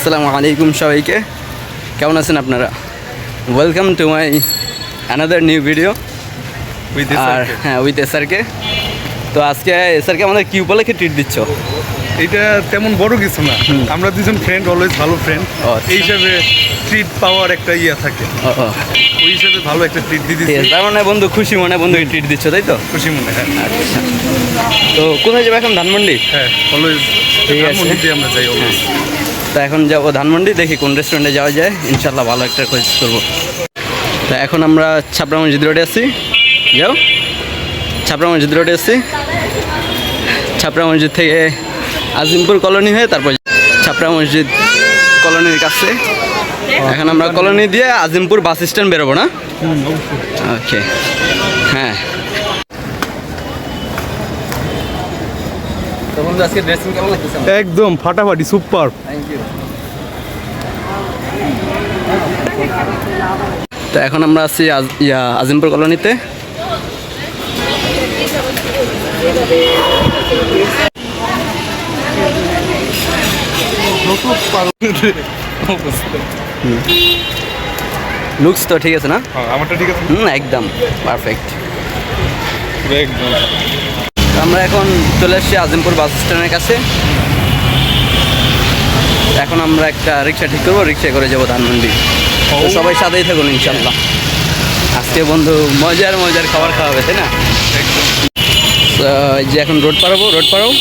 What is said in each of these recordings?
আসসালামু আলাইকুম সবাইকে, কেমন আছেন আপনারা? Welcome to my another new video with SRK. তো আজকে এসআরকে আমাদের কি উপলক্ষে ট্রিট দিচ্ছ? এটা তেমন বড় কিছু না, আমরা দুজন ফ্রেন্ড, অলওয়েজ ভালো ফ্রেন্ড, এই হিসাবে ট্রিট পাওয়ার একটা ইয়া থাকে, ওই হিসাবে ভালো একটা ট্রিট দিয়ে দিচ্ছি। তার মানে বন্ধু খুশি মনে বন্ধুকে ট্রিট দিচ্ছ, তাই তো? খুশি মনে, হ্যাঁ। আচ্ছা, তো কোথায় যাবো এখন? ধানমন্ডি? হ্যাঁ, অলওয়েজ ঠিক আছে, ধানমন্ডিতে আমরা যাই অলওয়েজ। তো এখন যাবো ধানমন্ডি, দেখি কোন রেস্টুরেন্টে যাওয়া যায়, ইনশাল্লাহ ভালো একটা খোঁজ করবো। তো এখন আমরা ছাপড়া মসজিদ রোডে আছি, যাও ছাপড়া মসজিদ রোডে আছি। ছাপড়া মসজিদ থেকে আজিমপুর কলোনি হয়ে তারপর ছাপড়া মসজিদ কলোনির কাছে। এখন আমরা কলোনি দিয়ে আজিমপুর বাস স্ট্যান্ড বেরোবো না? ওকে, হ্যাঁ। তো বন্ধু আজকে ড্রেসিং কেমন লাগতেছে? একদম ফাটাফাটি, সুপার। Thank you. তো এখন আমরা আছি আজিমপুর কলোনিতে। লুকস তো ঠিক আছে না? আমারটা ঠিক আছে, একদম পারফেক্ট। একদম। আমরা এখন চলে এসেছি আজিমপুর বাস স্ট্যান্ডের কাছে। এখন আমরা একটা রিক্সা ঠিক করবো, রিক্সায় করে যাবো ধানমন্ডি। তো সবাই সাথেই থাকুন ইনশাল্লাহ। আজকে বন্ধু মজার মজার খাবার খাওয়াবে, তাই না? তো এই যে এখন রোড পারাবো, রোড পারাও,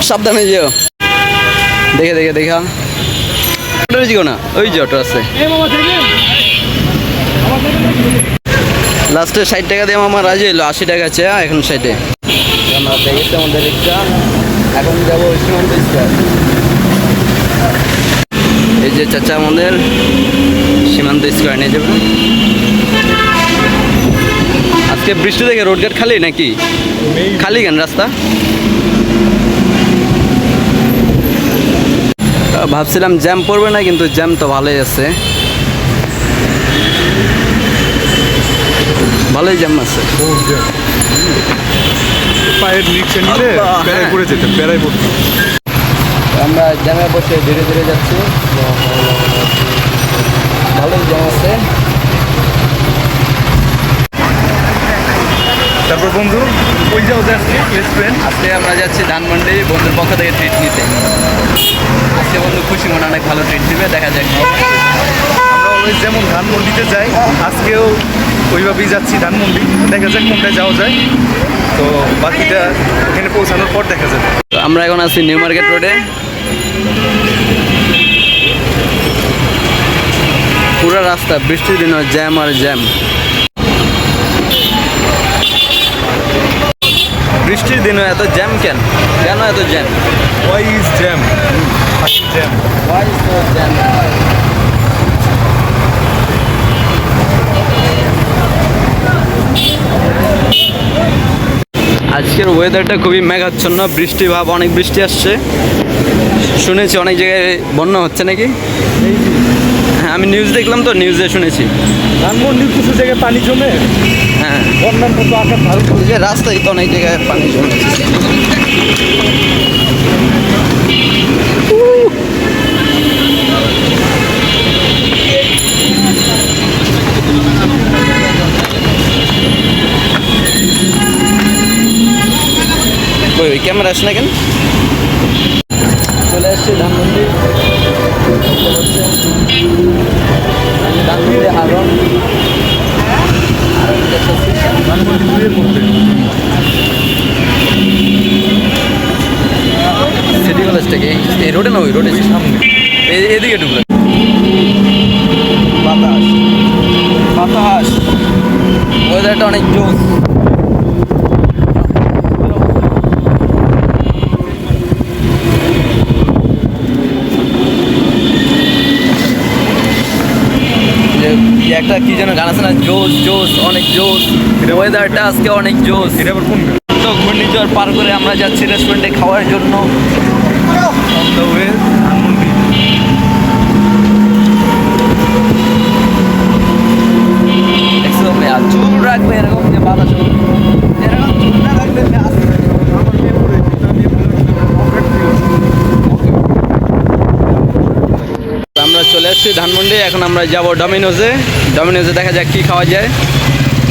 সাবধানে যেও, দেখে দেখে দেখা জিও না, ওই যে অটো আছে। লাস্টে 60 টাকা দিয়ে আমার রাজি এলো, 80 টাকা আছে এখন 60-এ। আমরা দেখেছি আমাদের রিক্সা, এখন যাবো সীমান্ত স্কোয়ার। এই যে চাচা আমাদের সীমান্ত স্কোয়ার নিয়ে যাবে। আজকে বৃষ্টি দেখে রোডঘাট খালি নাকি? খালি কেন রাস্তা? ভাবছিলাম জ্যাম পড়বে না, কিন্তু জ্যাম তো ভালোই আছে, ভালোই জ্যাম আছে। পায়ের রিক্সা নিলে প্যারায় পড়ে যেতে, প্যারায় পড়তে। আমরা জ্যামে বসে ধীরে ধীরে যাচ্ছি, ভালোই জ্যাম আছে। তারপর বন্ধু ওই যাও যাচ্ছি রেস্টুরেন্ট। আজকে আমরা যাচ্ছি ধানমন্ডি বন্ধুর পক্ষ থেকে ট্রিট নিতে। আজকে বন্ধু খুশি মনে অনেক ভালো ট্রিট দিবে, দেখা যাক। আমরা অলওয়েজ যেমন ধানমন্ডিতে যাই, আজকেও ওইভাবেই যাচ্ছি ধানমন্ডি, দেখা যাক কোনটায় যাওয়া যায়। তো বাকিটা ওখানে পৌঁছানোর পর দেখা যাবে। তো আমরা এখন আছি নিউ মার্কেট রোডে। পুরো রাস্তা বৃষ্টির দিনও জ্যাম আর জ্যাম। বৃষ্টির দিনও এত জ্যাম কেন? কেন এত jam? Why is jam? Jam. Why is so jam? আজকের ওয়েদারটা খুবই মেঘাচ্ছন্ন, বৃষ্টি ভাব, অনেক বৃষ্টি আসছে। শুনেছি অনেক জায়গায় বন্যা হচ্ছে নাকি? হ্যাঁ, আমি নিউজ দেখলাম, তো নিউজে শুনেছি ধানমন্ডির কিছু জায়গায় পানি জমে, হ্যাঁ, বন্যার মতো আকার ধারণ করে। যে রাস্তায় তো অনেক জায়গায় পানি জমেছে। ওই ক্যামেরা আসে না কেন? চলে আসছি ধানমন্ডি, ধানমন্ডি আরন ধানমন্ডি দুয়ের মধ্যে সিটি কলেজ থেকে এই রোডে না, ওই রোডে সামনে এদিকে ঢুকলো। বাতাস বাতাস, ওয়েদারটা অনেক জোস। একটা কি যেন গান আছে না, জোস জোস, অনেক জোস। ওয়েদারটা আজকে অনেক জোস। এটা আবার কোন তো ঘূর্ণিঝড় পার করে আমরা যাচ্ছি রেস্টুরেন্টে খাওয়ার জন্য। On the way Dhanmondi. চুল রাখবে এরকম, যে বাবা চুল এরকম চুল না রাখলে আসছি ধানমন্ডি, এখন আমরা যাব ডমিনোজে। ডমিনোজে দেখা যাক কি খাওয়া যায়।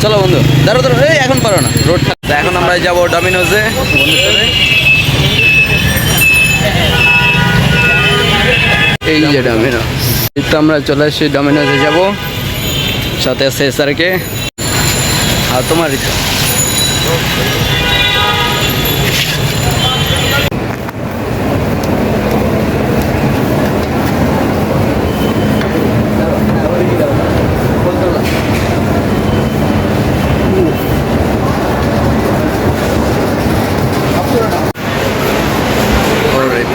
চলো বন্ধু, দাঁড়ো দাঁড়ো, এই এখন পারো না, রোড থাকতে। এখন আমরা যাব ডমিনোজে বন্ধুর সাথে। এই যে ডমিনোজ, এই তো আমরা চলে আসছি ডমিনোজে যাব, সাথে আছে স্যারকে আর তোমার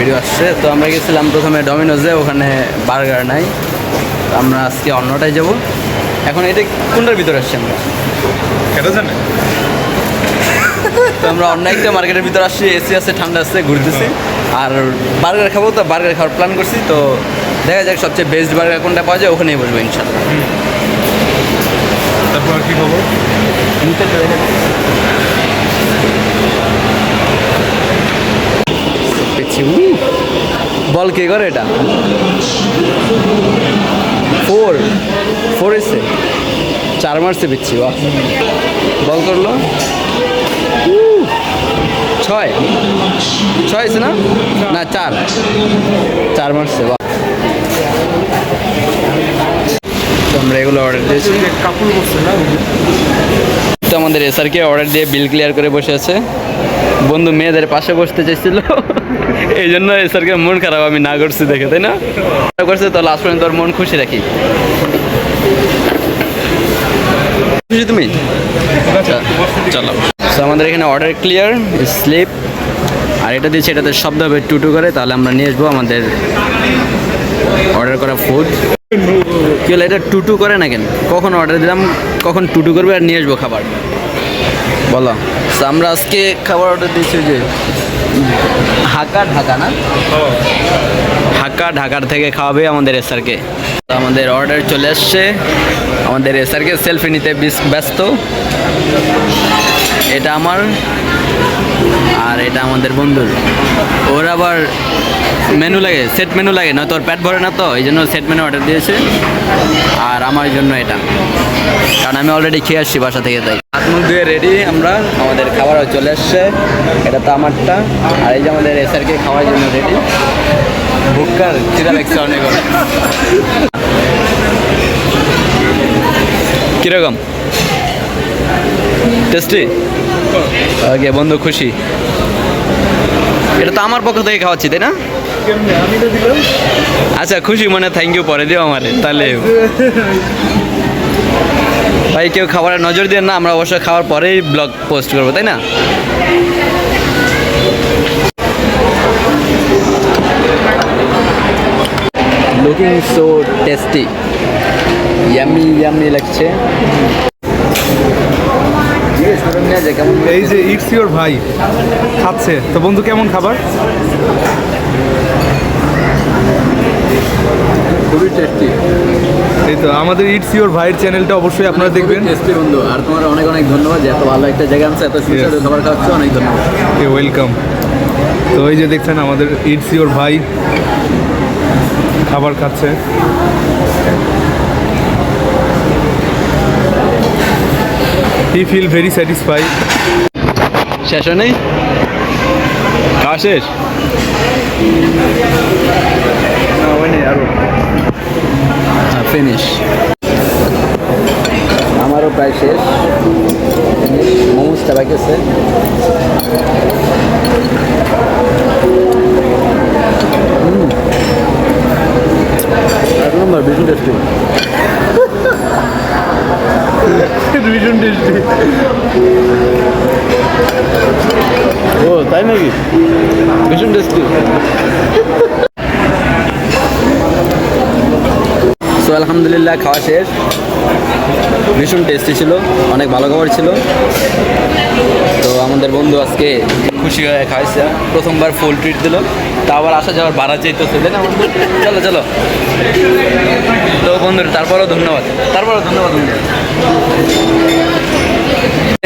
ভিডিও আসছে। তো আমরা গেছিলাম প্রথমে ডমিনোজে, ওখানে বার্গার নাই, তো আমরা আজকে অন্যটায় যাব। এখন এটা কোনটার ভিতরে আসছি আমরা? কেন জানে? তো আমরা অন্য একটা মার্কেটের ভিতরে আসছি, এসি আছে, ঠান্ডা আছে, ঘুরতেছি আর বার্গার খাবো। তো বার্গার খাওয়ার প্ল্যান করছি, তো দেখা যাক সবচেয়ে বেস্ট বার্গার কোনটা পাওয়া যায়, ওখানেই বসবো ইনশাল্লাহ। তারপর আর কি খবর? বল কে করে এটা? ফোর এসে 4 মারছে পিচ্ছি, বাহ। বল করলো 6 এসে না, না 4 মারছে, বাহ। তো আমরা এগুলো অর্ডার দিয়েছি। কাপড় বসছে না? তো আমাদের এসআরকে অর্ডার দিয়ে বিল ক্লিয়ার করে বসে আছে। বন্ধু মেয়েদের পাশে বসতে চাইছিল, এই জন্য এসআরকে মন খারাপ আমি না করছি দেখে, তাই না? করছে তো লাস্ট পর্যন্ত তোর মন খুশি রাখি। খুশি তুমি? আচ্ছা চলো। তো আমাদের এখানে অর্ডার ক্লিয়ার, স্লিপ আর এটা দিয়েছে, এটাতে শব্দ হবে টুটু করে, তাহলে আমরা নিয়ে আসবো আমাদের অর্ডার করা ফুড। কি হলো, এটা টুটু করে না কেন? কখন অর্ডার দিলাম, কখন টুটু করবে আর নিয়ে আসবো খাবার, বলো। তো আমরা আজকে খাবার অর্ডার দিয়েছি যে ঢাকা না, ঢাকার থেকে খাওয়াবে আমাদের এসআরকে। তো আমাদের অর্ডার চলে আসছে, আমাদের এসআরকে সেলফি নিতে ব্যস্ত। এটা আমার আর এটা আমাদের বন্ধুর। ওর আবার মেনু লাগে, সেট মেনু লাগে, নয়তো ওর পেট ভরে না, তো এই জন্য সেট মেনু অর্ডার দিয়েছে। আর আমার জন্য এটা, কারণ আমি অলরেডি খেয়ে আসছি বাসা থেকে, তাই হাত মুখ ধুয়ে রেডি আমরা। আমাদের খাবারও চলে আসছে, এটা তো আমারটা, আর এই যে আমাদের এসআরকে খাওয়ার জন্য রেডি। ভুক্কার চিরা লাগছে অনেক। কীরকম টেস্টি? ওকে বন্ধু, খুশি? এটা তো আমার পক্ষ থেকে খাওয়াচ্ছি, তাই না? আচ্ছা খুশি মনে, থ্যাংক ইউ, পরে দিও আমারে তাহলে। ভাই কেউ খাবারের নজর দিয়ে না, আমরা অবশ্যই খাওয়ার পরেই ব্লগ পোস্ট করবো, তাই না? লুকিং সো টেস্টি, ইয়াম্মি লাগছে। এই যে ইটস ইওর ভাই খাচ্ছে, তো বন্ধু কেমন খাবার? খুবই টেস্টি। এই তো আমাদের ইটস ইওর ভাইয়ের চ্যানেলটা অবশ্যই আপনারা দেখবেন। টেস্টি বন্ধু, আর তোমার অনেক অনেক ধন্যবাদ যে এত ভালো একটা জায়গা আছে, এত সুস্বাদু খাবার খাওয়াচ্ছ, অনেক ধন্যবাদ। ওয়েলকাম। তো এই যে দেখছেন আমাদের ইটস ইওর ভাই খাবার খাচ্ছে। হি ফিল ভেরি স্যাটিসফাইড। শেষ হয় নেই, খাওয়া শেষ? ফিনিশ। আমারও প্রায় শেষ, মোমোসটা বাকি আছে। এক নম্বর, ভীষণ টেস্টি, ভীষণ টেস্টি। ও তাই নাকি? ভীষণ টেস্টি। সো আলহামদুলিল্লাহ খাওয়া শেষ, ভীষণ টেস্টি ছিল, অনেক ভালো খাবার ছিল। তো আমাদের বন্ধু আজকে খুশি হয়ে খাইছে, প্রথমবার ফুল ট্রিট দিল, তা আবার আসা যাওয়ার ভাড়া চাইতো, তাই না বন্ধু? চলো চলো। তো বন্ধুর তারপরেও ধন্যবাদ বন্ধু।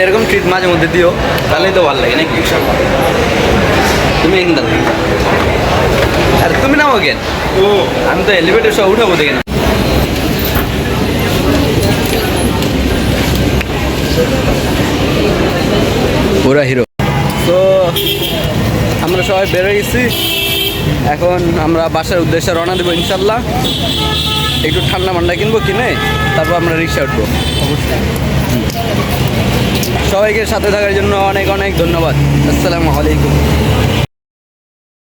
এরকম ট্রিট মাঝে মধ্যে দিও, তাহলেই তো ভালো লাগে নাকি? তুমি এখানে আর তুমি নাও কেন? আমি তো এলিভেটর সব উঠাবো দেখে না। পুরা হিরো। তো আমরা সবাই বেরোয় গেছি, এখন আমরা বাসার উদ্দেশ্যে রওনা দেবো ইনশাল্লাহ। একটু ঠান্ডা মান্ডা কিনবো, কিনে তারপর আমরা রিক্সা উঠবো। সবাইকে সাথে থাকার জন্য অনেক অনেক ধন্যবাদ। আসসালামু আলাইকুম।